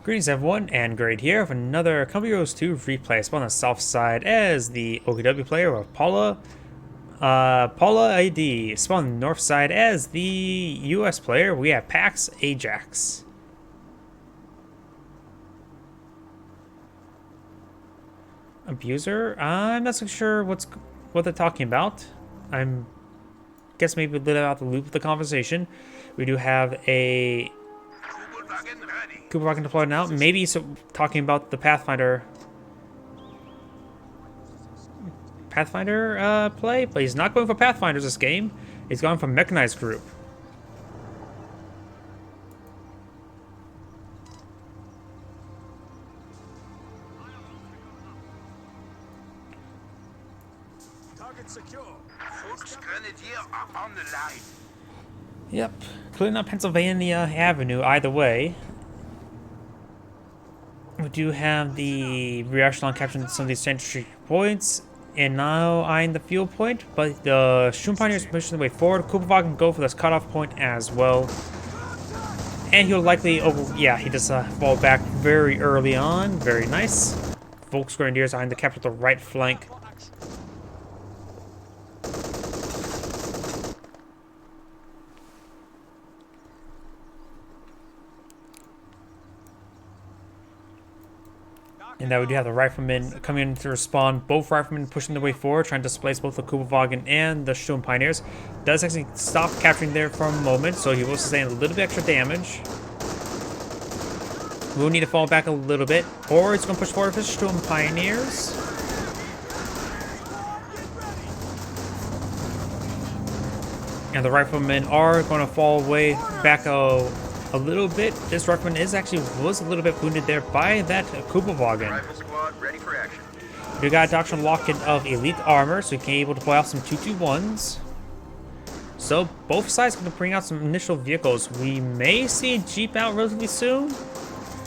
Greetings everyone, and Great here with another Company Heroes 2 replay. Spawn on the south side as the OKW player with PauL ID. Spawn on the north side as the US player. We have PAX Ajax. Abuser? I'm not so sure what they're talking about. I'm guess maybe a little out the loop of the conversation. We do have a Cooper Wagon deployed now. Maybe talking about the Pathfinder play, but he's not going for Pathfinders this game. He's going for Mechanized Group. Target secure. Folks Grenadier are on the line. Yep, clearly not Pennsylvania Avenue either way. We do have the rear echelon capturing some of these century points, and now eyeing the field point, but the Shroom Pioneers pushing the way forward. Kupavog can go for this cutoff point as well. And he'll likely, he just fall back very early on. Very nice. Volks Grenadiers eyeing the capture the right flank. And now we do have the riflemen coming in to respond. Both riflemen pushing their way forward, trying to displace both the Kupavagen and the Shroom Pioneers. Does actually stop capturing there for a moment, so he will sustain a little bit extra damage. We'll need to fall back a little bit, or it's going to push forward with his Shroom Pioneers. And the riflemen are going to fall away back a little bit. This rifleman was a little bit wounded there by that Kupavagen. Rifle squad ready for action. We got a doctrine lock-in of elite armor, so we can be able to pull out some 221s. So both sides going to bring out some initial vehicles. We may see a Jeep out relatively soon.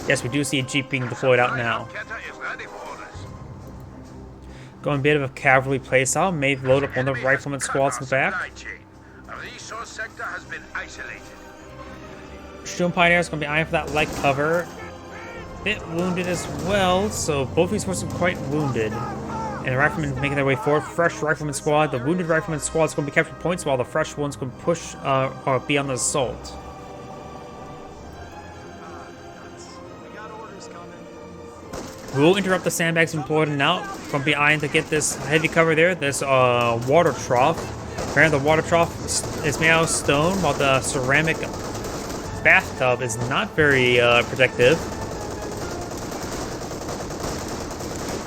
Yes, we do see a Jeep being deployed out now. Going a bit of a cavalry playstyle, may load up one of the rifleman squads in the back. A resource sector has been isolated. Shroom Pioneer is going to be eyeing for that light cover. Bit wounded as well, so both of these forces are quite wounded. And the riflemen making their way forward. Fresh rifleman squad. The wounded rifleman squad is going to be capturing points, while the fresh one's going to push or be on the assault. We'll interrupt the sandbags employed and out. Going to be eyeing to get this heavy cover there. This water trough. Apparently the water trough is made out of stone, while the ceramic bathtub is not very protective.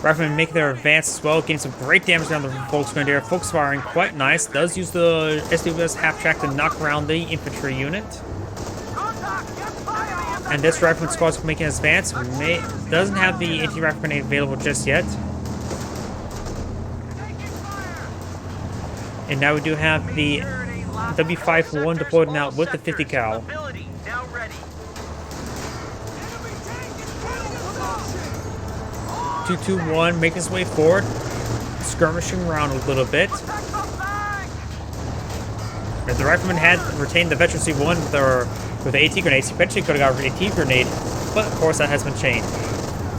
Riflemen make their advance as well, getting some great damage down the Volks Grenadier. Folks firing quite nice. Does use the SWS half track to knock around the infantry unit. And this rifleman squad is making an advance. Doesn't have the anti-rifle grenade available just yet. And now we do have the W51 deployed now with the 50 cal. 221 making his way forward, skirmishing around a little bit. If the rifleman had retained the veteran C1 with the AT grenade, he eventually could have got an AT grenade, but of course that has been changed.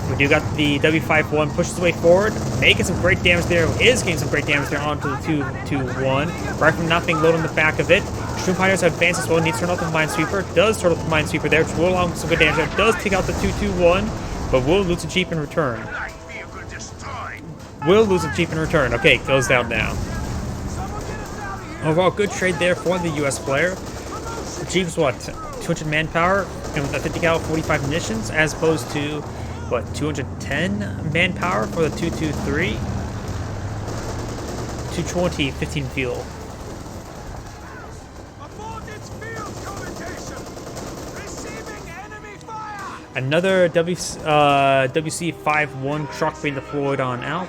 We do got the W51 pushes his way forward, making some great damage there. Is getting some great damage there onto the 221. Rifleman not being loaded on the back of it. Shroom Pioneers have advanced as well. Needs to turn off the Minesweeper. Does turn off the Minesweeper there, which will allow him some good damage there. Does take out the 221, but will lose a Jeep in return. Will lose a Jeep in return. Okay, goes down now. Overall, good trade there for the US player. The Jeep's what? 200 manpower and with a 50 cal 45 munitions, as opposed to what, 210 manpower for the 223? 220, 15 fuel. Another WC-51 truck being deployed on out.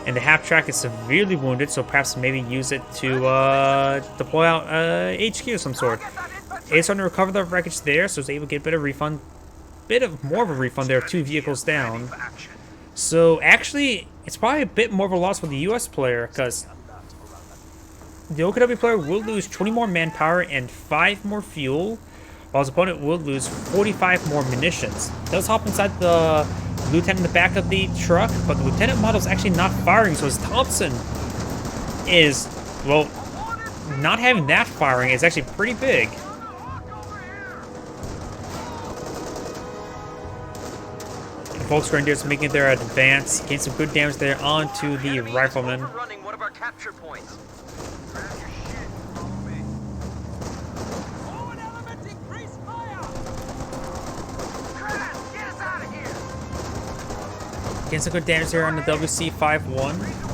And the half track is severely wounded, so perhaps maybe use it to deploy out HQ of some sort. It's starting to recover the wreckage there, so it's able to get a bit of refund. More of a refund there, 2 vehicles down. So actually, it's probably a bit more of a loss for the US player, because the OKW player will lose 20 more manpower and 5 more fuel, while his opponent will lose 45 more munitions. Does hop inside the lieutenant in the back of the truck, but the lieutenant model is actually not firing, so his Thompson is, well, not having that firing is actually pretty big. Volks Grenadiers making their advance, getting some good damage there onto the rifleman. One of our capture points. Getting some good damage here on the WC-51.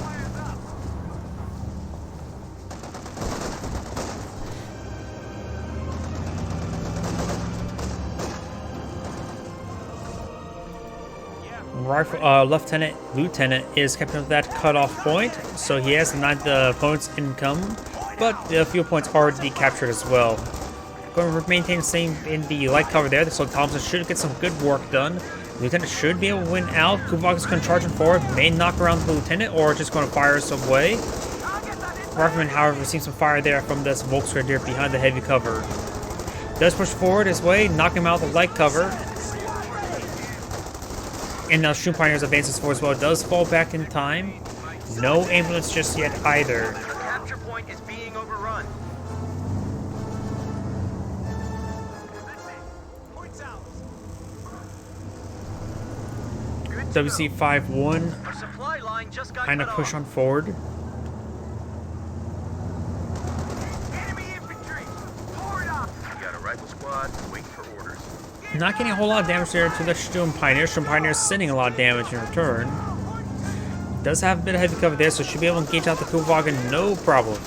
Lieutenant is kept at that cutoff point, so he has denied the opponent's income, but the fuel points are decaptured as well. Going to maintain the same in the light cover there, so Thompson should get some good work done. Lieutenant should be able to win out. Kubok is going to charge him forward, may knock around the lieutenant, or just going to fire us away. Rifleman, however, receives some fire there from this Volksgrenadier behind the heavy cover. Does push forward his way, knock him out of the light cover. And now Shoe Pioneers advances forward as well. Does fall back in time. No ambulance just yet either. The capture point is being overrun. WC-51 Our supply line just got kind of cut push off. on forward. Enemy infantry! Forward up! We got a rifle squad waiting for orders. Not getting a whole lot of damage there to the Sturm Pioneers. Sturm Pioneers sending a lot of damage in return. Does have a bit of heavy cover there, so should be able to engage out the Kubwagen no problem.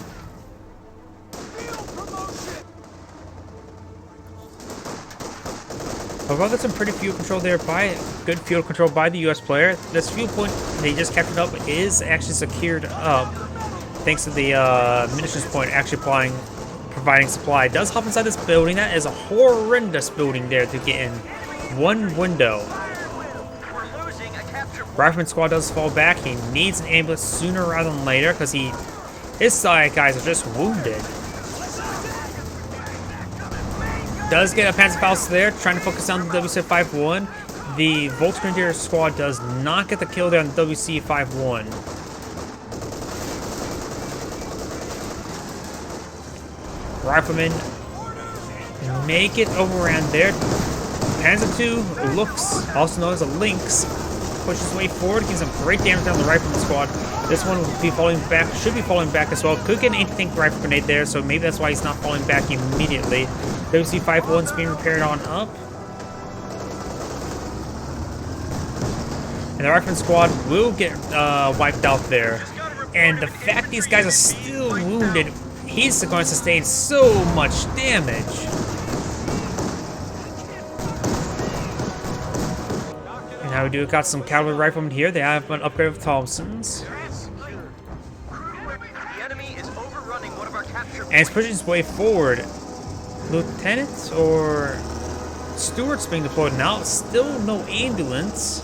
However, that's some pretty fuel control there good fuel control by the US player. This fuel point they just captured up is actually secured up thanks to the munitions point actually providing supply. Does hop inside this building. That is a horrendous building there to get in. One window. We're losing a capture point. Rifleman squad does fall back. He needs an ambulance sooner rather than later because his side guys are just wounded. Does get a Panzerfaust there, trying to focus on the WC-51. The Volksgrenadier squad does not get the kill there on the WC-51. Riflemen make it overran there. Panzer II looks, also known as a Lynx, pushes his way forward, gives some great damage down the Rifleman squad. This one will be falling back, should be falling back as well. Could get an anti-tank rifle grenade there, so maybe that's why he's not falling back immediately. WC-51's being repaired on up. And the Rifleman squad will get wiped out there. And the fact these guys are still wounded, he's going to sustain so much damage. And now we do got some cavalry riflemen here. They have an upgrade of Thompsons. The enemy is overrunning one of our capture And points. it's pushing its way forward. Lieutenant or Stewart's being deployed now. Still no ambulance.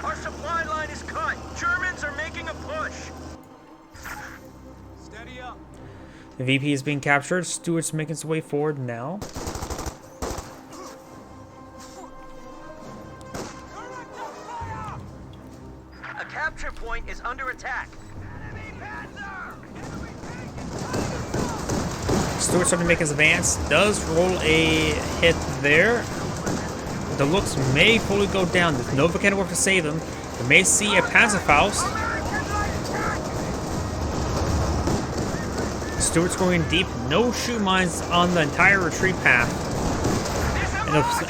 Our supply line is cut. Germans are making a push. Steady up! The VP is being captured. Stewart's making its way forward now. A capture point is under attack. Stewart's starting to make his advance. Does roll a hit there. The looks may fully go down. There's no volcanic work to save them. We may see a Panzerfaust. Stewart's going deep. No shoe mines on the entire retreat path.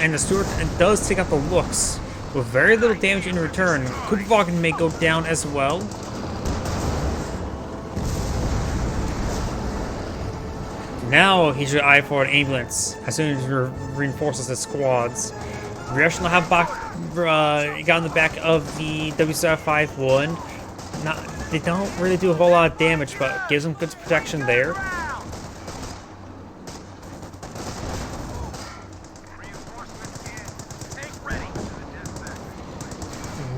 And the Stewart does take out the looks with very little damage in return. Kupvagen may go down as well. Now he should eye for an ambulance as soon as he reinforces his squads. Ryashin will have got on the back of the WCF-51. They don't really do a whole lot of damage, but gives them good protection there.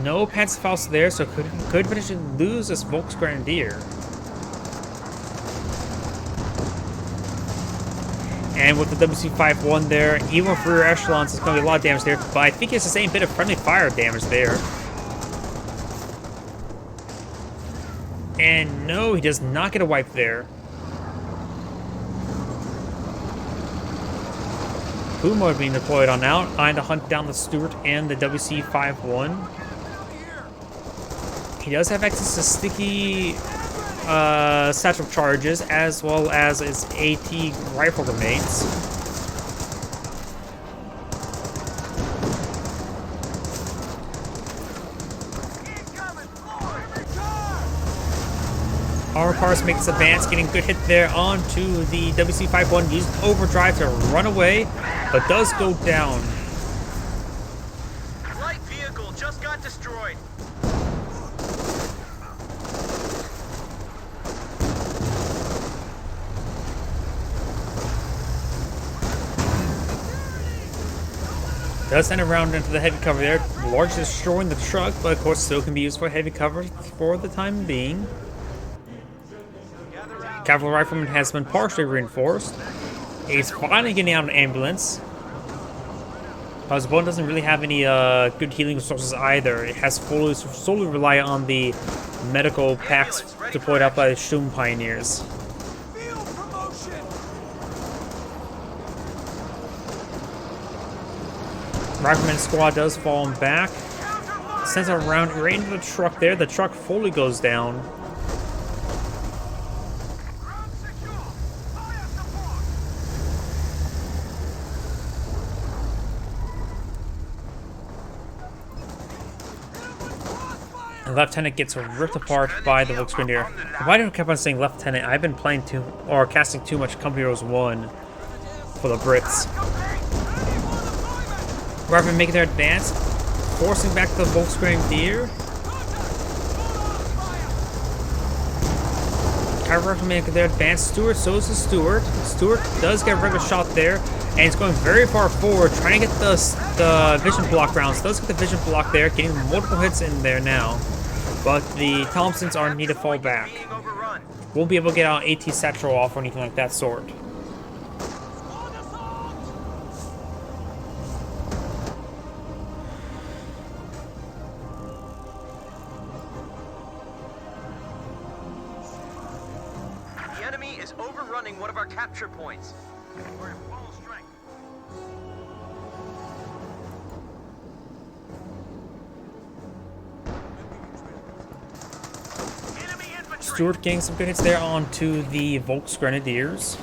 No Panzerfaust there, so could potentially lose this Volksgrenadier. And with the WC-51 there, even with rear echelons, it's going to be a lot of damage there. But I think he has the same bit of friendly fire damage there. And no, he does not get a wipe there. PauL being deployed on out, trying to hunt down the Stuart and the WC-51. He does have access to sticky satchel charges as well as his AT rifle grenades. Our cars make this advance, getting a good hit there onto the WC-51. Used overdrive to run away, but does go down. Light vehicle just got destroyed. Does send it around into the heavy cover there, largely destroying the truck, but of course still can be used for heavy cover for the time being. Cavalry rifleman has been partially reinforced. He's finally getting out of an ambulance. His one doesn't really have any good healing resources either. It has solely rely on the medical packs deployed out by the Shum pioneers. Rifleman squad does fall back. Sends a round right into the truck there. The truck fully goes down. The lieutenant gets ripped apart by the Volksgrenadier. Why do I keep on saying lieutenant? I've been playing casting too much Company Heroes 1 for the Brits. Riflemen making their advance, forcing back the Volksgrenadier. Riflemen making their advance. Stuart, so is the Stuart. Stuart does get a regular shot there, and he's going very far forward, trying to get the vision block rounds. Does get the vision block there, getting multiple hits in there now. But the Thompsons are need to fall back. Won't be able to get out AT satchel off or anything like that sort. The enemy is overrunning one of our capture points. We're at full strength. Stuart getting some good hits there onto the Volksgrenadiers.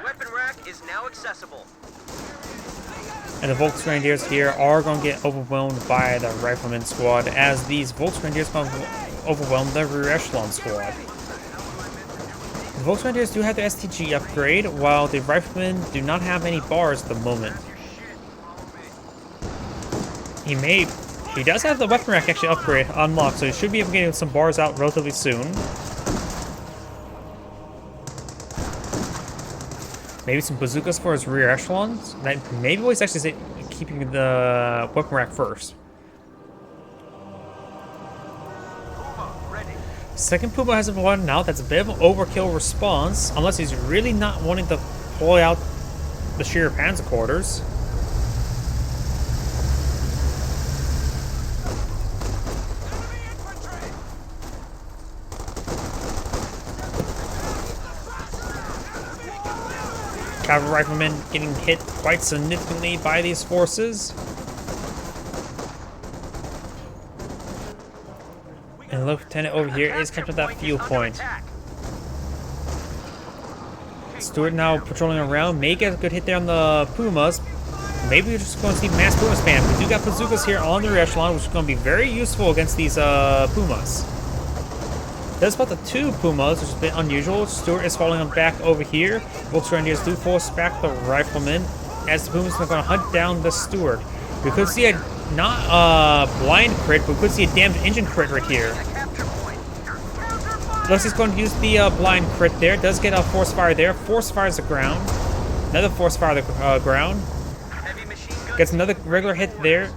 Weapon rack is now accessible. And the Volksgrenadiers here are going to get overwhelmed by the Rifleman squad, as these Volksgrenadiers going to overwhelm the rear echelon squad. The Volksgrenadiers do have the STG upgrade, while the Riflemen do not have any bars at the moment. He does have the weapon rack actually upgrade unlocked, so he should be able to get some bars out relatively soon. Maybe some bazookas for his rear echelons. Maybe he's actually keeping the weapon rack first. Second PauL hasn't run out. That's a bit of an overkill response, unless he's really not wanting to pull out the sheer Panzer quarters. Cavalry riflemen getting hit quite significantly by these forces. And the lieutenant over here is capturing that fuel point. Stuart now patrolling around, may get a good hit there on the Pumas. Maybe we're just going to see mass Puma spam. We do got bazookas here on the rear echelon, which is going to be very useful against these Pumas. That's about the two Pumas, which is a bit unusual. Stuart is falling on back over here. Volksgrenadiers do force back the Riflemen, as the Pumas are going to hunt down the Stuart. We could see a, not a blind crit, but we could see a damaged engine crit right here. Looks he's going to use the blind crit there. Does get a force fire there. Force fires the ground. Another force fire the ground. Gets another regular hit there.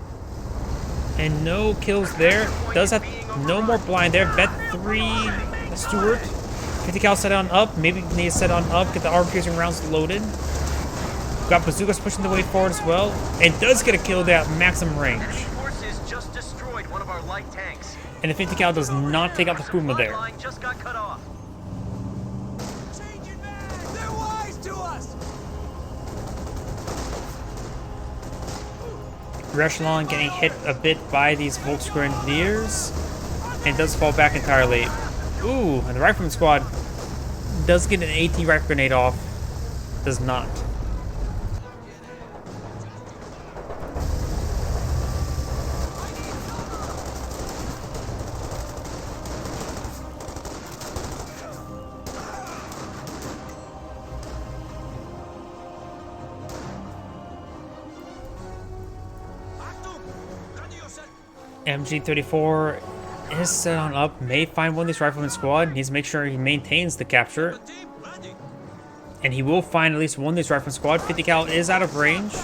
And no kills there. Does have no more blind there. Bet 3 Stuart. 50 cal set on up. Maybe need to set on up. Get the armor piercing rounds loaded. Got bazookas pushing the way forward as well. And does get a kill there at maximum range. Enemy forces just destroyed one of our light tanks. And the 50 cal does not take out the Puma there. Line just got cut off. Changing back! They're wise to us! Echelon getting hit a bit by these Volksgrenadiers. And does fall back entirely. Ooh, and the Rifleman squad does get an AT rifle grenade off. Does not. MG34 is set on up, may find one of these Rifleman squad, needs to make sure he maintains the capture. And he will find at least one of these Rifleman squad. 50 cal is out of range.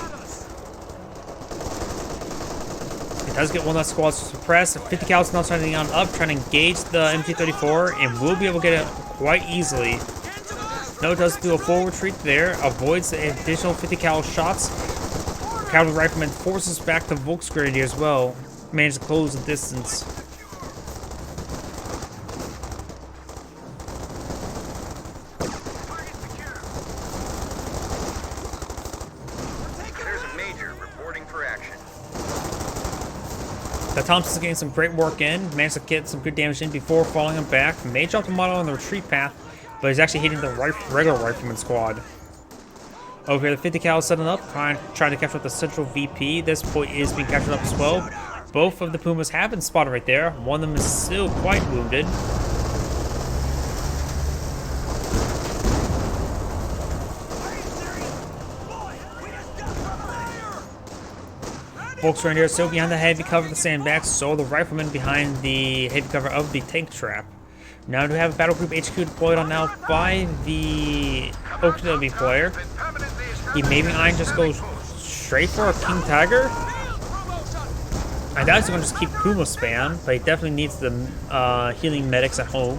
It does get one of the squads suppressed. 50 cal is now starting on up, trying to engage the MG34, and will be able to get it quite easily. No, it does do a full retreat there, avoids the additional 50 cal shots. Cavalry Rifleman forces back the Volksgrenadier as well. Managed to close the distance. There's a major reporting for action. The Thompson's getting some great work in. Managed to get some good damage in before falling him back. May drop the model on the retreat path, but he's actually hitting the regular Rifleman squad. Over here, the 50 cal is setting up, trying to capture up the central VP. This point is being captured up as well. Both of the Pumas have been spotted right there. One of them is still quite wounded. Volksgrenadier still behind the heavy cover of the sandbags, so the Rifleman behind the heavy cover of the tank trap. Now do have a battle group HQ deployed on now by the OKW player. He maybe eyeing just goes straight for a King Tiger. I doubt he's going to just keep Puma spam, but he definitely needs the healing medics at home.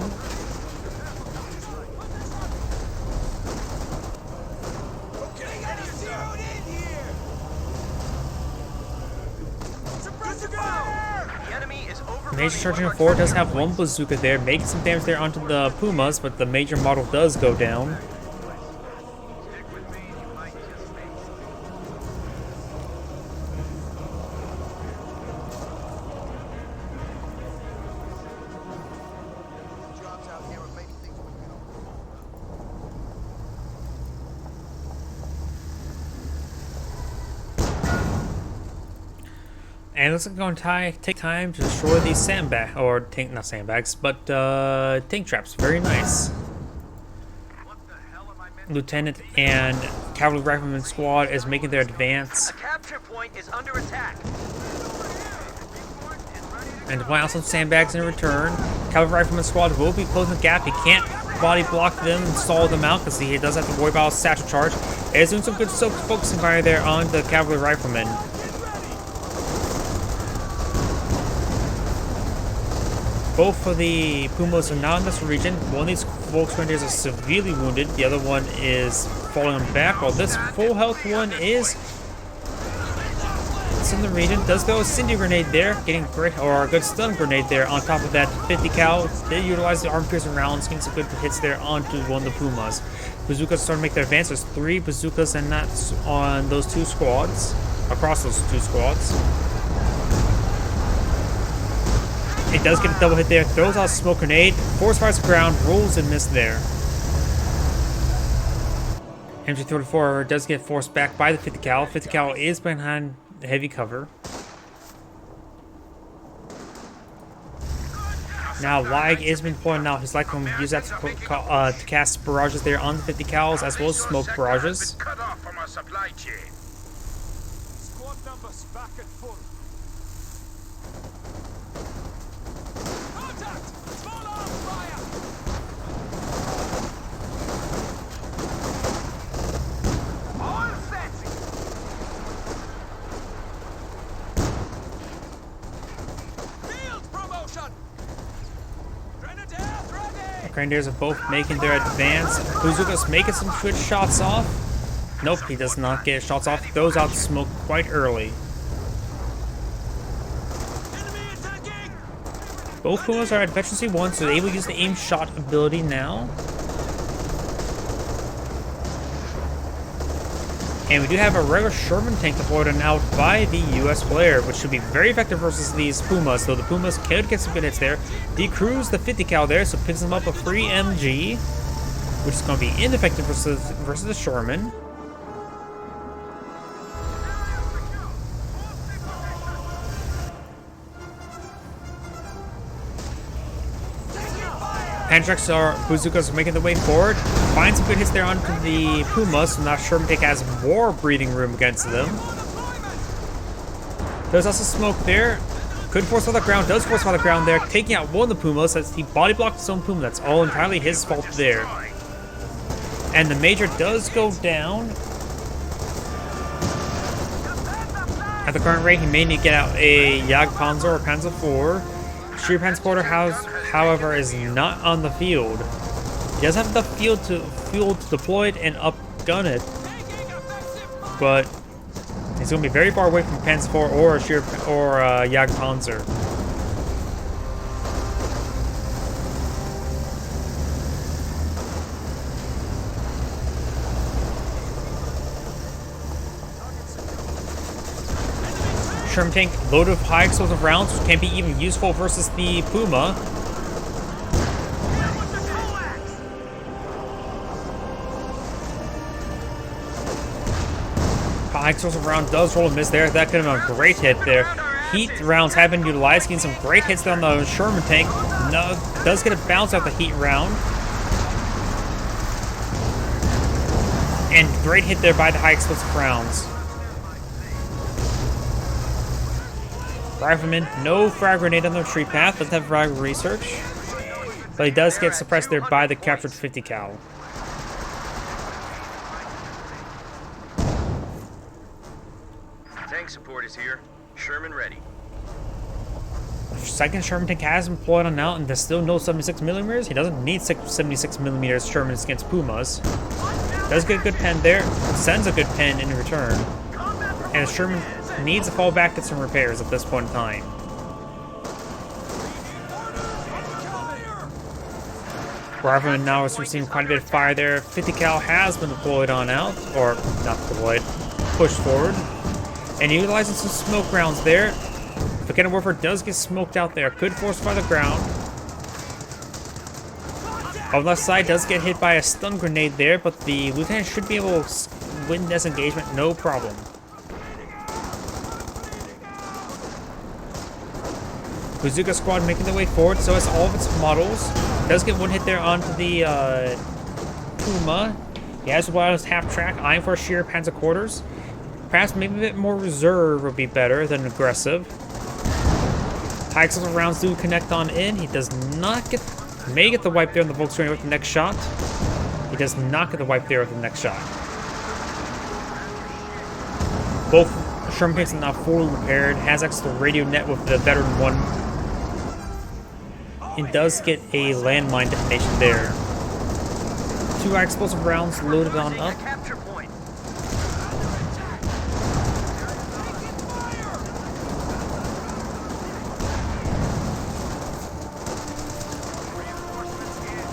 Major charging forward does have one bazooka there, making some damage there onto the Pumas, but the major model does go down. And it's going to take time to destroy these sandbags, or tank, not sandbags, but tank traps. Very nice. Lieutenant and Cavalry Rifleman squad is making their advance. A capture point is under attack. And deploying out some sandbags in return. Cavalry Rifleman squad will be closing the gap. He can't body block them and stall them out because he does have to worry about a satchel charge. He's doing some good focusing fire there on the Cavalry Rifleman. Both of the Pumas are now in this region. One of these Volksgrenadiers is severely wounded. The other one is falling back. While this full health one is in the region. Does go a Cindy grenade there, getting great, or a good stun grenade there on top of that 50 cal. They utilize the armor piercing rounds, getting some good hits there onto one of the Pumas. Bazookas start to make their advance. There's 3 bazookas and that's on those 2 squads, across those 2 squads. It does get a double hit there, throws out a smoke grenade, force fires the ground, rolls and miss there. MG34 does get forced back by the 50 cal. 50 cal is behind the heavy cover. Now Wag is been pointing out he's likely to use that to cast barrages there on the 50 cals as well as smoke barrages. Cut off from our supply chain. Squad numbers back at full. Contact! Small arms fire! All set! Field promotion! Grenadiers ready! Grenadiers are both making their advance. Bazooka's making some good shots off. Nope, he does not get shots off. He goes out smoke quite early. Both Pumas are at Veterancy 1, so they're able to use the aim shot ability now. And we do have a regular Sherman tank deployed and out by the US player, which should be very effective versus these Pumas. So the Pumas could get some good hits there. Decrews the 50 cal there, so picks them up a free MG, which is going to be ineffective versus the Sherman. Pantrax or Bazookas are making their way forward. Find some good hits there onto the Pumas, so now Sherman Tank has more breathing room against them. There's also smoke there. Could force on the ground, does force on the ground there, taking out one of the Pumas as he body blocked his own Puma. That's all entirely his fault there. And the Major does go down. At the current rate, he may need to get out a Jagdpanzer or Panzer IV. Sheer Transporter however, is not on the field. He does have the fuel to deploy it and upgun it, but he's going to be very far away from Panzer IV or Jagdpanzer. Sherman tank loaded with high explosive rounds, which can be even useful versus the Puma. High explosive round does roll a miss there. That could have been a great hit there. Heat rounds have been utilized, getting some great hits there on the Sherman tank. No, does get a bounce out the heat round. And great hit there by the high explosive rounds. Rifleman, no frag grenade on the retreat path, doesn't have frag research. But he does get suppressed there by the captured 50 cal. Tank support is here. Sherman ready. Second Sherman tank has been deployed on out, and there's still no 76mm. He doesn't need 76mm Shermans against Pumas. Does get a good pen there, sends a good pen in return. And the Sherman needs to fall back to some repairs at this point in time. Rifleman now is receiving quite a bit of fire there. 50 cal has been deployed on out, or not deployed, pushed forward. And utilizing some smoke rounds there. The Cannon Warfare does get smoked out there. Could force by the ground. On the left side does get hit by a stun grenade there, but the Lieutenant should be able to win this engagement no problem. Bazooka squad making their way forward, so as all of its models. Does get one hit there onto the Puma. He has one on his half track, eyeing for a sheer Panzer quarters. Perhaps maybe a bit more reserve would be better than aggressive. High explosive rounds do connect on in. He does not get, may get the wipe there on the Volkswagen with the next shot. He does not get the wipe there with the next shot. Both Sherman tanks are now fully repaired. Has access to radio net with the veteran one. It does get a landmine detonation there. 2 high explosive rounds loaded on up.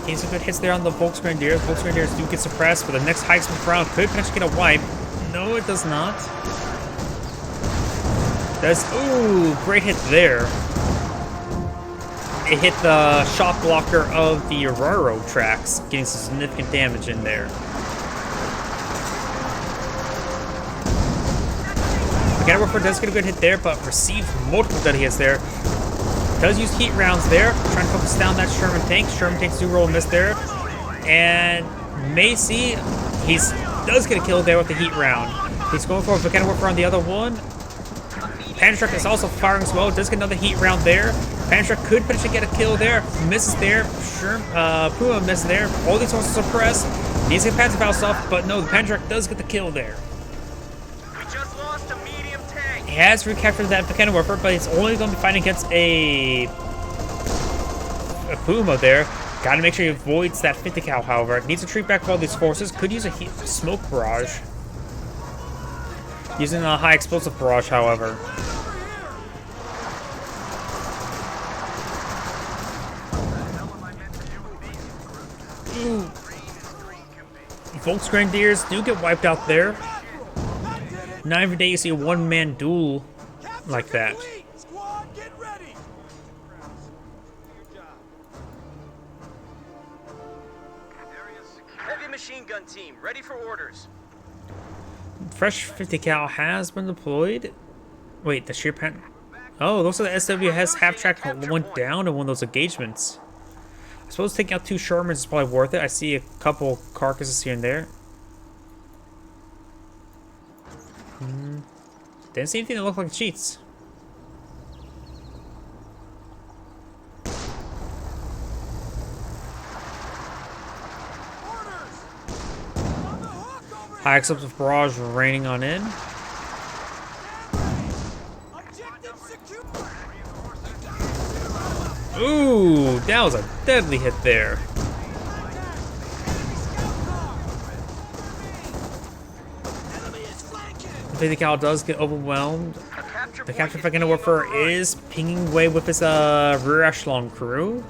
Getting some good hits there on the Volksgrenadiers. Volksgrenadiers do get suppressed, but the next high explosive round could potentially get a wipe. No, it does not. Does, ooh, great hit there. It hit the shot blocker of the railroad tracks, getting some significant damage in there. The Cannon Warfare does get a good hit there, but receives multiple good hits there. Does use heat rounds there, trying to focus down that Sherman tank. Sherman tanks do roll a miss there. And Macy, he does get a kill there with the heat round. He's going for a Cannon Warfare on the other one. Panzer is also firing as well, does get another heat round there. Panzer could potentially get a kill there, misses there. Puma misses there. All these ones are suppressed. Needs to get Panzer Faust off, but no, the Panzer does get the kill there. We just lost a medium tank. He has recaptured that Cannon Warfare, but it's only going to be fighting against a Puma there. Gotta make sure he avoids that 50 cal, however. Needs to retreat back with all these forces. Could use a smoke barrage. Using a high explosive barrage, however. Ooh. Volksgrenadiers do get wiped out there. Not every day you see a one-man duel like that. Heavy machine gun team, ready for orders. Fresh 50 cal has been deployed. Wait, the sheer pen. Oh, looks like the SWS half-track went down in one of those engagements. I suppose taking out 2 Shermans is probably worth it. I see a couple carcasses here and there. Didn't see anything that looked like cheats. High explosive barrage raining on in. Ooh, that was a deadly hit there. The 50 cal does get overwhelmed. The capture fucking warfare is pinging away with his rear echelon crew.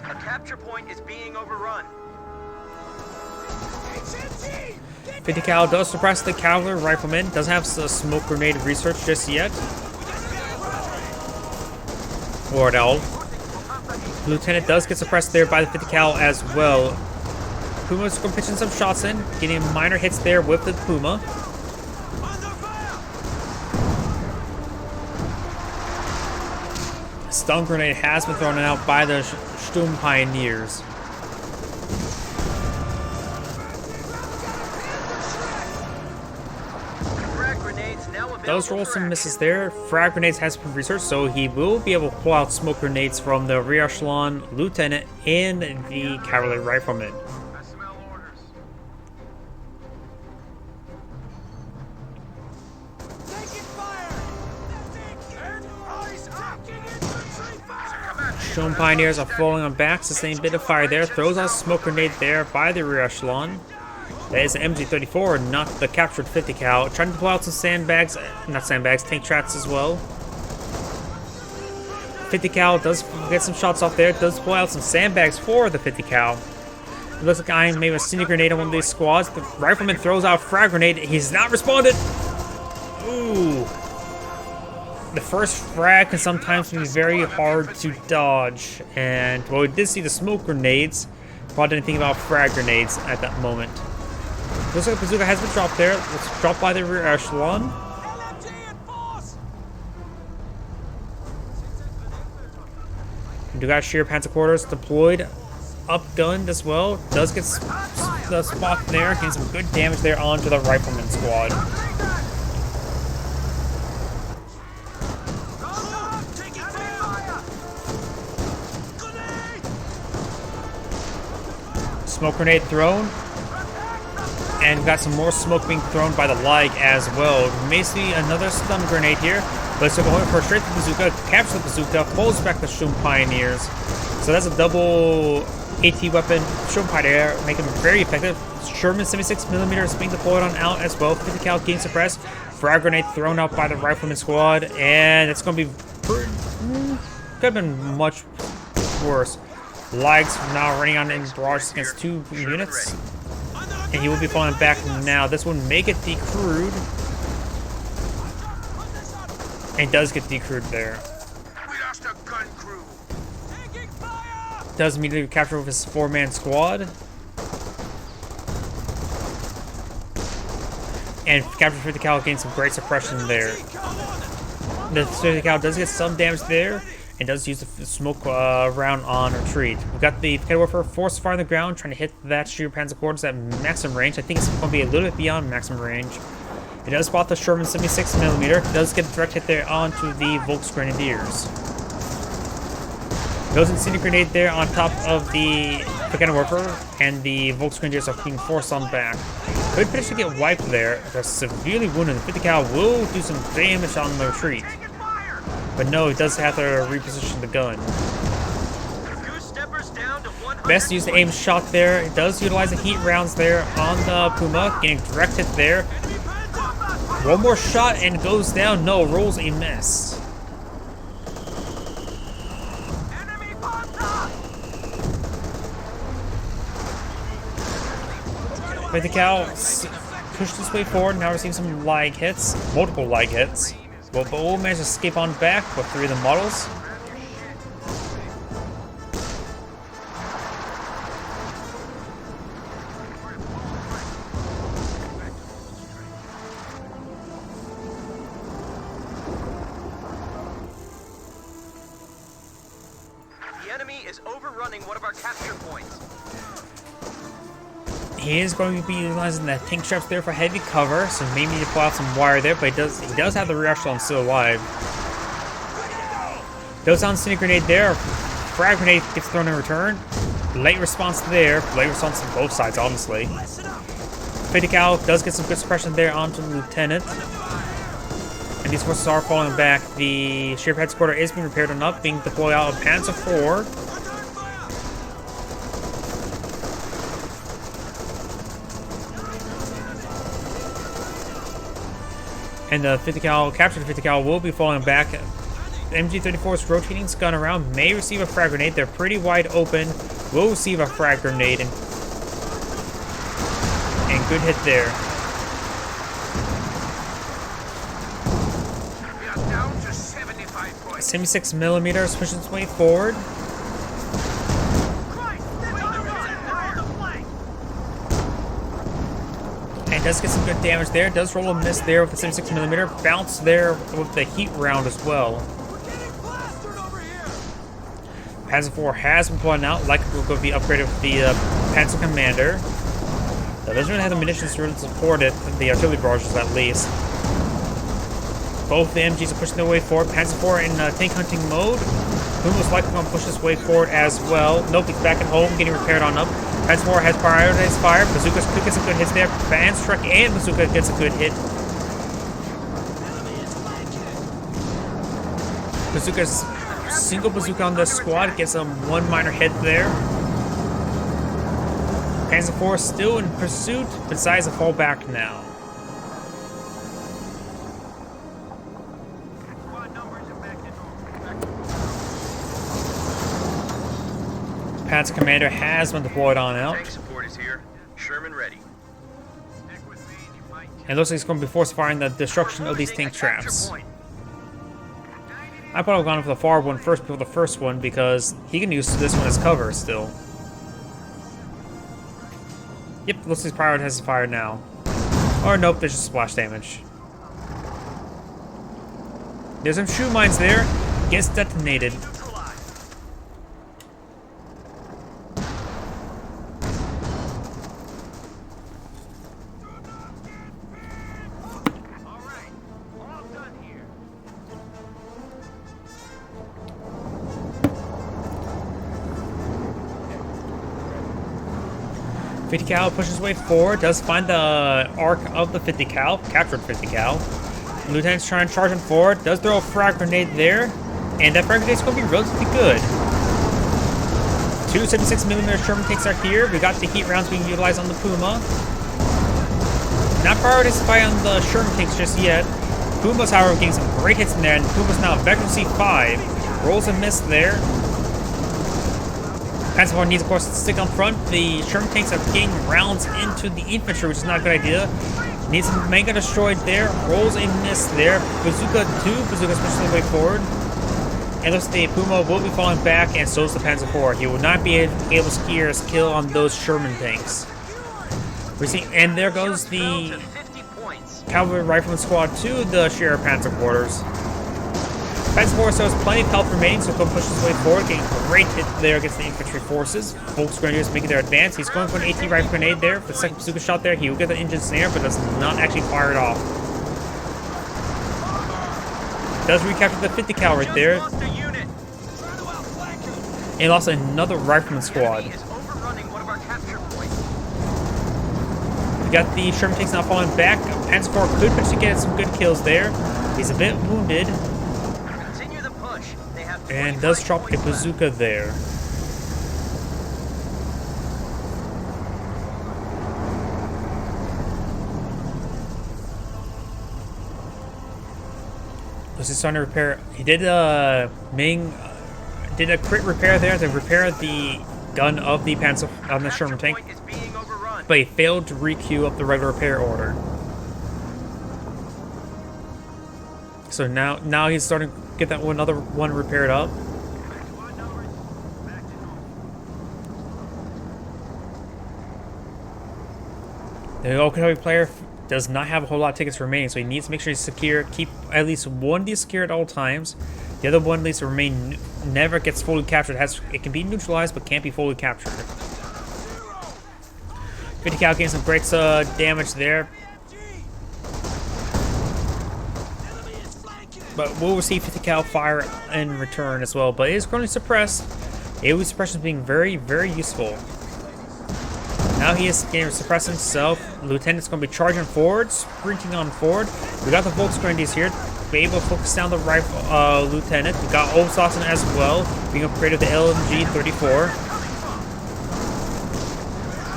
A capture point is being overrun. 50 cal does suppress the cavalry rifleman. Doesn't have a smoke grenade research just yet. Lord.agion. Lieutenant does get suppressed there by the 50 cal as well. Puma's pitching some shots in, getting minor hits there with the Puma. Stun grenade has been thrown out by the Sturm Pioneers. Does roll some misses there. Frag grenades has been researched, so he will be able to pull out smoke grenades from the rear echelon lieutenant and the cavalry rifleman. Sturm Pioneers are falling on back, sustained a bit of fire there. Throws out a smoke grenade there by the rear echelon. That is an MG34, not the captured 50 cal. Trying to pull out some sandbags, not sandbags, tank traps as well. 50 cal does get some shots off there. Does pull out some sandbags for the 50 cal. It looks like I made a cinder grenade on one of these squads. The rifleman throws out a frag grenade. He's not responded. Ooh. The first frag can sometimes be very hard to dodge. And while we did see the smoke grenades, probably didn't think about frag grenades at that moment. Looks like a bazooka has been dropped there. It's dropped by the rear echelon. We do got sheer panzer quarters deployed, upgunned as well. Does get the spot there, getting some good damage there onto the rifleman squad. Smoke grenade thrown. And got some more smoke being thrown by the Lig as well. May see another stun grenade here. But it's going for straight to the bazooka. Captures the bazooka. Pulls back the Sturm Pioneers. So that's a double AT weapon. Sturm Pioneer making them very effective. Sherman 76mm is being deployed on out as well. 50 cal getting suppressed. Frag grenade thrown out by the rifleman squad. And it's going to be could have been much worse. Ligs now running on in barrage against 2 units. And he will be falling back now. This one may get decrewed. And does get decrewed there. We lost a gun crew. Does immediately capture with his 4-man squad. And capture 50 cal gains some great suppression there. The 50 cal does get some damage there. And does use the smoke round on retreat. We've got the Potato Warfare force fire on the ground, trying to hit that Sheer Panzer Quarters at maximum range. I think it's going to be a little bit beyond maximum range. It does spot the Sherman 76mm. It does get a direct hit there onto the Volksgrenadiers. Goes Incendiary Grenade there on top of the Potato Warfare, and the Volksgrenadiers are being forced on back. Could potentially get wiped there. They're severely wounded. The 50 cal will do some damage on the retreat. But no, he does have to reposition the gun. Goose steppers down to 100 Best to use the aim shot there. It does utilize the heat rounds there on the Puma, getting direct hit there. One more shot and goes down. No, rolls a miss. Enemy Panther! 50 cal pushed his way forward. Now we're seeing some lag hits, multiple lag hits. Well, PauL managed to escape on back with 3 of the models. The enemy is overrunning one of our capture points. He is going to be utilizing the tank straps there for heavy cover, so maybe need to pull out some wire there, but he does have the rear echelon still alive. Goes on Cine Grenade there. Frag Grenade gets thrown in return. Late response there. Late response on both sides, honestly. 50 cal does get some good suppression there onto the Lieutenant. And these forces are falling back. The Sheer Head Quarter is being repaired and up, being deployed out of Panzer IV. And the 50 cal, captured 50 cal will be falling back. The MG-34's rotating its gun around, may receive a frag grenade. They're pretty wide open. Will receive a frag grenade and good hit there. We are down to 75 points. 76 millimeters pushes its way forward. And does get some good damage there. Does roll a miss there with the 76 millimeter. Bounce there with the heat round as well. Panzer IV has been pulling out, like it will be upgraded with the Panzer Commander. That doesn't really have the munitions to really support it, the artillery barrages at least. Both the MGs are pushing their way forward. Panzer IV in tank hunting mode. Who most likely going to push his way forward as well. Nope, he's back at home, getting repaired on up. Panzer IV has prioritized fire. Bazookas could get some good hits there. Bandstruck and Bazooka gets a good hit. Bazooka's single bazooka on this squad gets one minor hit there. Panzer IV still in pursuit, but decides to fall back now. Panzer Commander has been deployed on out. Tank support is here. Sherman ready. And it looks like he's going to be force firing the destruction of these tank traps. I probably gone for the far one first before the first one because he can use this one as cover still. Yep, looks like his pirate has fired now. Or nope, there's just splash damage. There's some shoe mines there. Gets detonated. .50 cal pushes his way forward, does find the arc of the 50 cal, captured 50 cal. The Lieutenant's trying to charge him forward, does throw a frag grenade there, and that frag grenade's going to be relatively good. 2 76mm Sherman tanks are here. We got the heat rounds being utilized on the Puma. Not prioritized by on the Sherman tanks just yet. Puma's, however, getting some great hits in there, and Puma's now Veteran C5. Rolls a miss there. Panzer IV needs, of course, to stick on front. The Sherman tanks are getting rounds into the infantry, which is not a good idea. Needs some Mega destroyed there. Rolls a miss there. Bazooka 2. Bazooka's pushing the way forward. And looks like the Puma will be falling back, and so is the Panzer IV. He will not be able to secure his kill on those Sherman tanks. We see, and there goes the Cavalry Rifleman Squad to the Sheriff Panzer quarters. Panzer IV still has plenty of health remaining, so he'll push his way forward, getting a great hit there against the infantry forces. Volk's Grenadiers making their advance. He's going for an AT rifle grenade there. For the second bazooka shot there, he will get the engine snare, but does not actually fire it off. Does recapture the 50 cal right there. And he lost another rifleman squad. We got the Sherman tanks now falling back. Panzer IV could potentially get some good kills there. He's a bit wounded. And does drop a bazooka there. Was he starting to repair? He did Ming did a crit repair there to repair the gun of the Panzer on the Sherman tank, but he failed to re-queue up the regular repair order. So now he's starting to get that another one repaired up. The OKW player does not have a whole lot of tickets remaining, so he needs to make sure he's secure. Keep at least one of these secure at all times. The other one needs to remain, never gets fully captured. It can be neutralized, but can't be fully captured. 50 cal getting some great damage there. But we'll receive 50 cal fire in return as well. But it is currently suppressed. AoE suppression is being very, very useful. Now he is getting to suppress himself. Lieutenant's going to be charging forward, sprinting on forward. We got the Volksgrenadiers here. Be able to focus down the rifle lieutenant. We got Olsausen as well, being upgraded to LMG 34.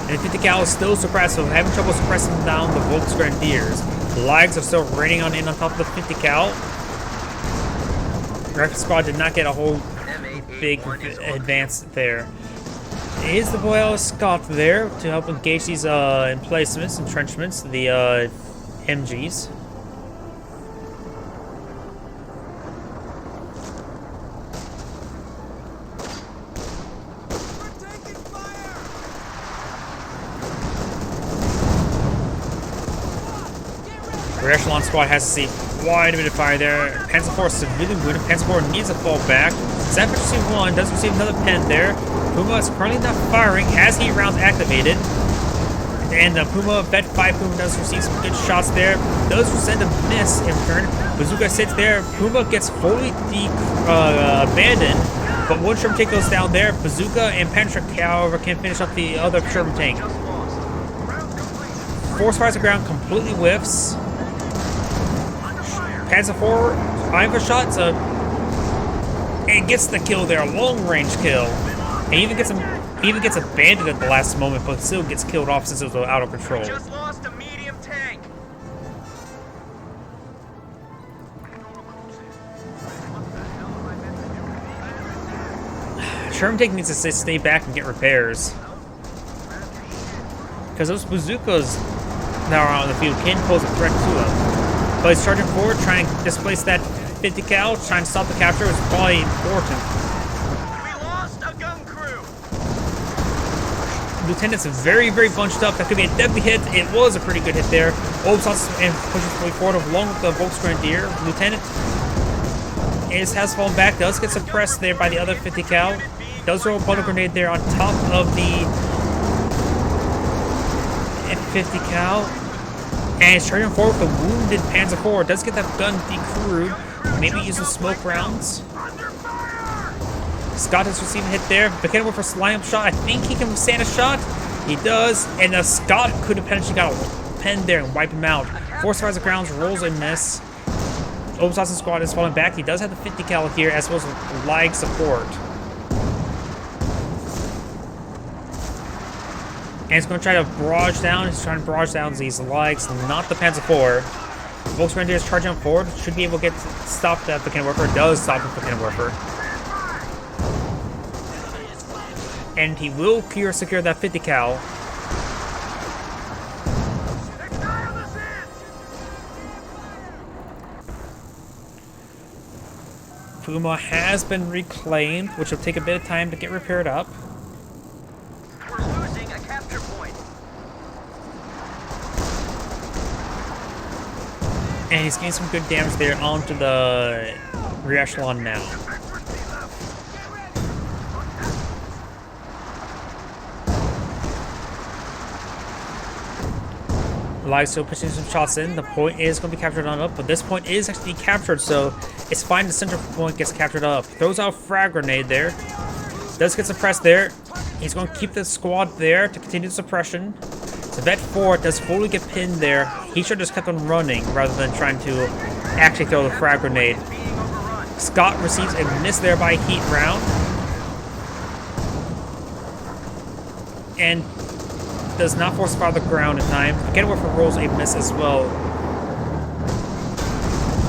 And 50 cal is still suppressed, so having trouble suppressing down the Volksgrenadiers. The lags are still raining on top of the 50 cal. Rifle squad did not get a whole big advance there. Is the Boyle Scott there to help engage these emplacements, entrenchments, the MGs. Rear echelon squad has to see quite a bit of fire there. Panzer IV is severely wounded. Panzer IV needs to fall back. Zephyr C1 does receive another pen there. Puma is currently not firing, has heat rounds activated. And Puma, Vet 5 Puma does receive some good shots there. Does send a miss in turn. Bazooka sits there. Puma gets fully abandoned. But one Sherman tank goes down there. Bazooka and Patrick, however, can finish up the other Sherman tank. Force fires the ground, completely whiffs. Panzer IV, time for shots, and gets the kill there, a long-range kill. And even gets abandoned at the last moment, but still gets killed off since it was out of control. Just lost a medium tank. Sherman tank needs to stay back and get repairs, because those bazookas that are on the field can pose a threat to them. But he's charging forward, trying to displace that 50 cal, trying to stop the capture is probably important. We lost a gun crew. Lieutenant's very, very bunched up. That could be a deadly hit. It was a pretty good hit there. Olsausen and pushes fully forward along with the Volksgrenadier. Lieutenant has fallen back. Does get suppressed there by the other 50 cal. Does roll a bundle grenade there on top of the 50 cal. And he's charging forward with the wounded Panzer IV. Does get that gun decrewed. Maybe use some smoke rounds. Scott has received a hit there. McKenna went for a slime shot. I think he can withstand a shot. He does. And Scott could have potentially got a pen there and wipe him out. Force fires the grounds, rolls a miss. Olsausen squad is falling back. He does have the 50 cal here as well as lag support. And he's going to try to barrage down. He's trying to barrage down these lags, not the Panzer IV. Volksgrenadier is charging forward. Should be able to stop that Mechanic-Werfer. Does stop the Mechanic-Werfer. And he will secure that 50 cal. Puma has been reclaimed, which will take a bit of time to get repaired up. And he's getting some good damage there onto the rear echelon now. Live still pushing some shots in. The point is going to be captured on up, but this point is actually captured, so it's fine. The center point gets captured up. Throws out a frag grenade there. Does get suppressed there. He's going to keep the squad there to continue the suppression. So Vet 4 does fully get pinned there. He should have just kept on running rather than trying to actually throw the frag grenade. Scott receives a miss there by heat round. And does not force fire the ground in time. The Getaway rolls a miss as well.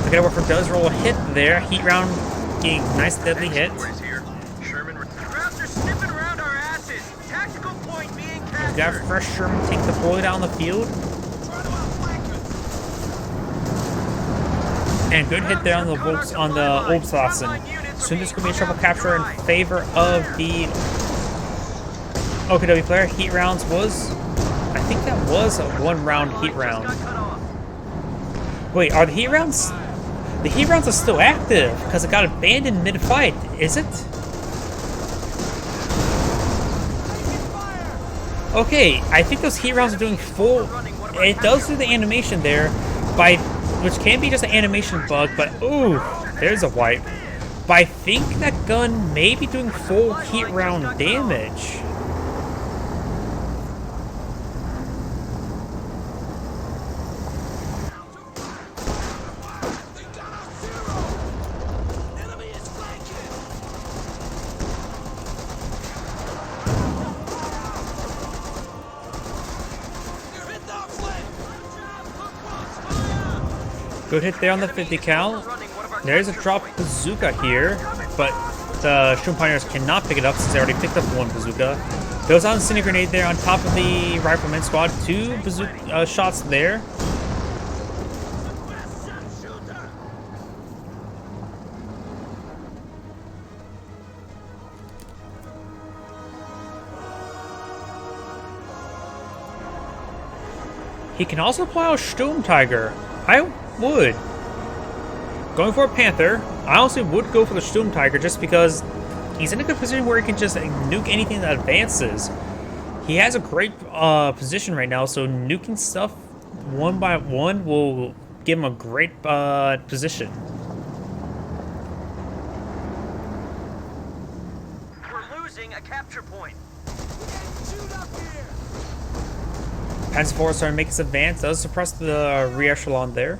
The Getaway does roll a hit there. Heat round getting nice deadly hit. Crowds are sniffing around our asses. Tactical point being We captured. got a fresh Sherman tank deployed out on the field. And good hit there on the Volks on the Obslassen. Soon there's going to be a triple capture in favor of the OKW player. Heat rounds was, I think that was a 1 round heat round. Wait, are the heat rounds? The heat rounds are still active because it got abandoned mid-fight, is it? Okay, I think those heat rounds are doing full. It does do the animation there, which can be just an animation bug, but ooh, there's a wipe. But I think that gun may be doing full heat round damage. Good hit there on the 50 cal. There's a drop bazooka here, but the Shroom Pioneers cannot pick it up since they already picked up 1 bazooka. Goes on Incendiary Grenade there on top of the Rifleman squad. 2 bazooka shots there. He can also apply a Sturm Tiger. I would. Going for a Panther, I honestly would go for the Sturm Tiger just because he's in a good position where he can just nuke anything that advances. He has a great position right now, so nuking stuff 1 by 1 will give him a great position. We're losing a capture point. Panzer IV starting to make his advance, does suppress the re-echelon there.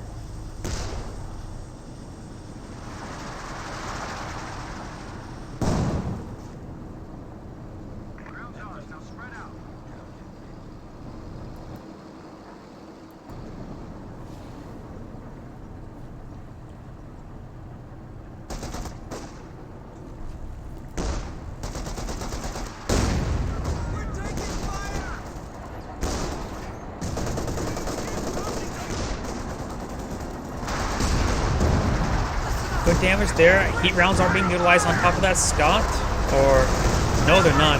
Good damage there. Heat rounds are being utilized on top of that Scott. Or, no, they're not.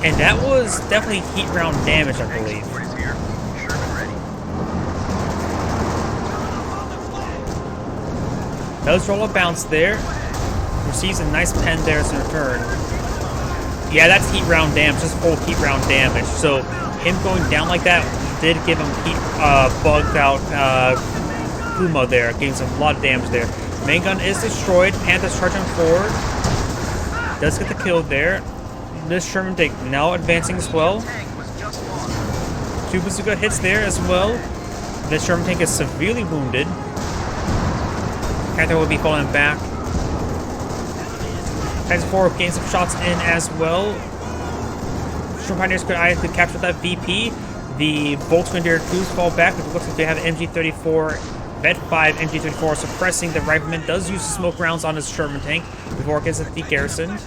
And that was definitely heat round damage, I believe. Does roll a bounce there. Receives a nice pen there as a return. Yeah, that's heat round damage. Just full heat round damage. So, him going down like that did give him heat bugged out Kuma there. Gave him a lot of damage there. Main gun is destroyed. Panther's charging forward. Does get the kill there. This Sherman tank now advancing as well. 2 bazooka hits there as well. This Sherman tank is severely wounded. Panther will be falling back. Panzer IV gains some shots in as well. Sherman Pioneers could either capture that VP. The Volkswagen crews fall back, but it looks like they have MG34. Vet 5 MG34 suppressing the Rifleman. Does use smoke rounds on his Sherman tank before it gets at the garrison.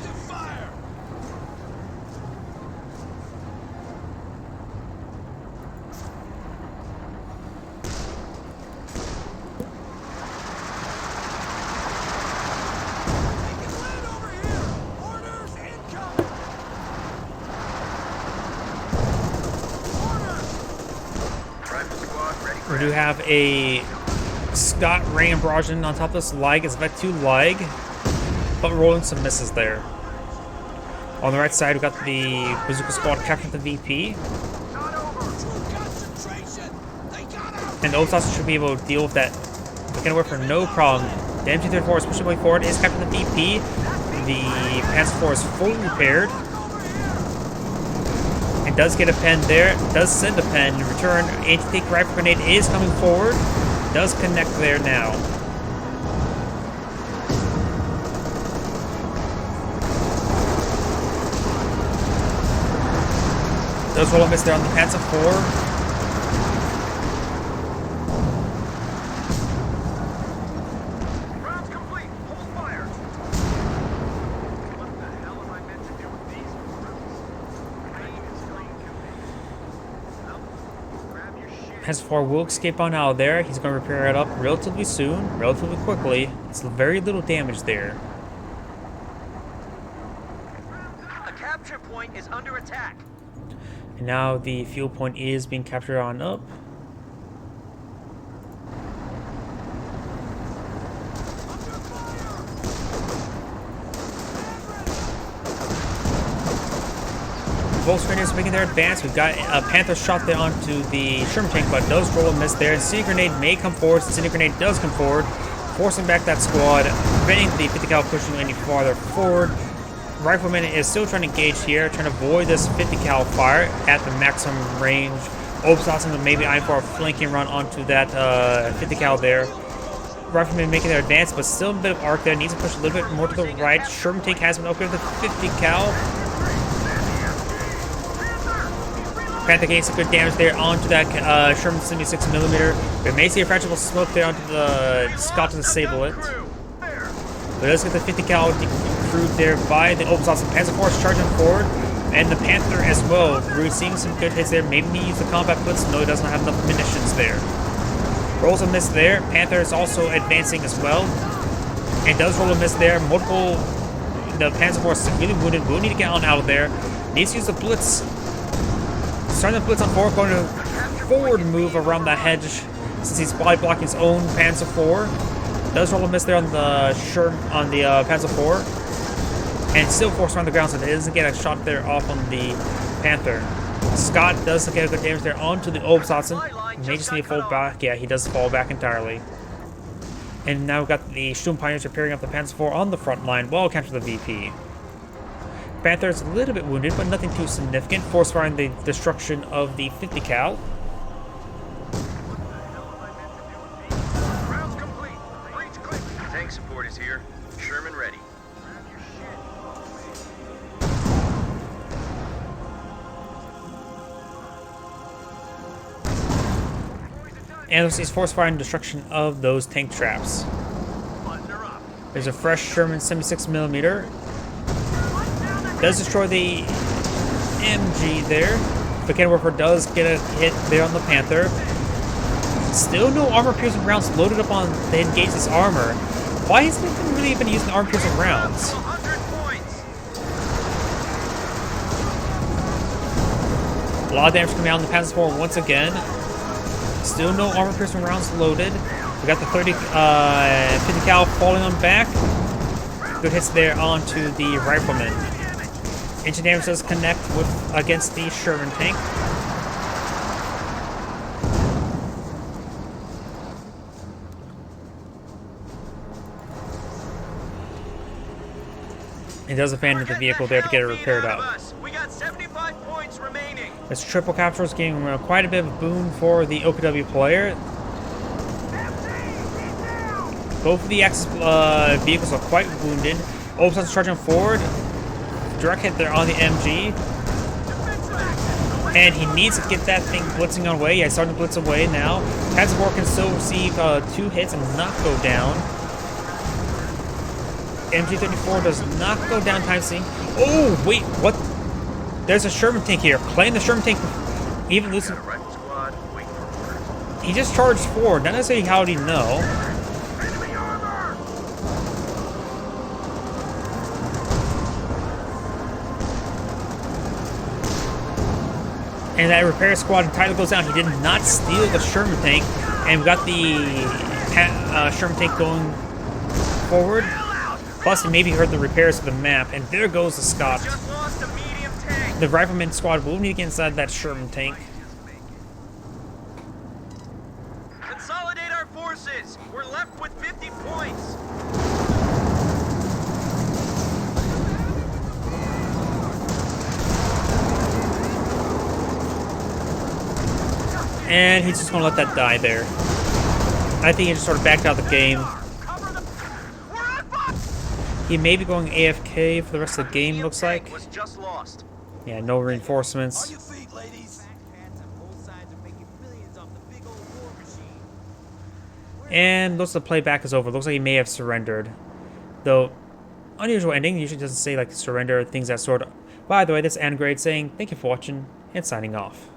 We do have a Scott Ray and Barrageon on top of this Lag. It's Vet 2 Lag, but rolling some misses there. On the right side, we got the Bazooka Squad capturing the VP. And the Obslassen should be able to deal with that. They can work for no problem. The MG34 is pushing way forward, is capturing the VP. The Panzer IV is fully repaired. And does get a pen there. Does send a pen. In return, anti-tank rifle grenade is coming forward. Does connect there now. Does roll a miss there on the Panzer IV. Rounds complete. Hold fire. What the hell am I meant to do with these recruits? Rain is going to be. Well, grab your shit. Panzer IV will escape on out of there. He's going to repair it up relatively soon, relatively quickly. It's very little damage there. A capture point is under attack. And now the fuel point is being captured on up. Volksgrenadiers making their advance. We've got a Panther shot there onto the Sherman tank, but does roll a miss there. Incendiary grenade may come forward. Incendiary grenade does come forward, forcing back that squad, preventing the 50 cal pushing any farther forward. Rifleman is still trying to engage here, trying to avoid this 50 cal fire at the maximum range. Obersatzen maybe eyeing for a flanking run onto that 50 cal there. Rifleman making their advance, but still a bit of arc there. Needs to push a little bit more to the right. Sherman tank has been upgraded to 50 cal. Panther getting some good damage there onto that Sherman 76mm. We may see a fragile smoke there onto the Scott to disable it. But let's get the 50 cal recruit there by the Obersatzen. Panzer Force charging forward, and the Panther as well. We're seeing some good hits there. Maybe he use the combat blitz. No, he doesn't have enough munitions there. Rolls a miss there. Panther is also advancing as well, and does roll a miss there. Multiple. The Panzer Force is really wounded. Will need to get on out of there. Needs to use the blitz. Starting the blitz on forward, going to forward move around that hedge since he's body blocking his own Panzer IV. Does roll a miss there on the Panzer IV, and still forced around the ground, so it doesn't get a shot there off on the Panther. Scott does get a good damage there onto the Obersatzen. May just need to fall back. Yeah, he does fall back entirely. And now we've got the Sturm Pioneers repairing up the Panzer IV on the front line while capturing the VP. Panther is a little bit wounded, but nothing too significant. Force firing the destruction of the 50 cal. Rounds complete. Breach clear. Tank support is here. Sherman ready. Grab your shit. And sees force firing destruction of those tank traps. Button her up. There's a fresh Sherman 76mm. Does destroy the MG there. The cannon warfare does get a hit there on the Panther. Still no armor-piercing rounds loaded up on to engage this armor. Why hasn't he really been using armor-piercing rounds? 100 points. A lot of damage coming out on the Panzer IV once again. Still no armor-piercing rounds loaded. We got the 50 cal falling on back. Good hits there onto the Rifleman. Engine damage does connect against the Sherman tank. It does abandon the vehicle there to get it repaired up. We got 75 points remaining. This triple capture is giving quite a bit of a boon for the OKW player. Both of the Axis vehicles are quite wounded. Obersatzen charging forward. Direct hit there on the MG. And he needs to get that thing blitzing away. Yeah, he's starting to blitz away now. Panzer IV can still receive 2 hits and not go down. MG-34 does not go down time sync. Oh, wait, what? There's a Sherman tank here. Playing the Sherman tank, even losing. Rifle squad, wait for orders. He just charged forward. Not necessarily how did he know. Enemy armor. And that repair squad entirely goes down. He did not steal the Sherman tank. And we got the Sherman tank going forward. Plus, he maybe heard the repairs of the map. And there goes the Scott. Just lost a medium tank. The Rifleman squad will need to get inside that Sherman tank. Consolidate our forces. We're left with 50 points. And he's just going to let that die there. I think he just sort of backed out the game. We're on fire. He may be going AFK for the rest of the game, looks like. Was just lost. Yeah, no reinforcements. feet, ladies. And looks like the playback is over. Looks like he may have surrendered. Though, unusual ending. Usually doesn't say like surrender, things that sort of. By the way, this is Angrade saying thank you for watching and signing off.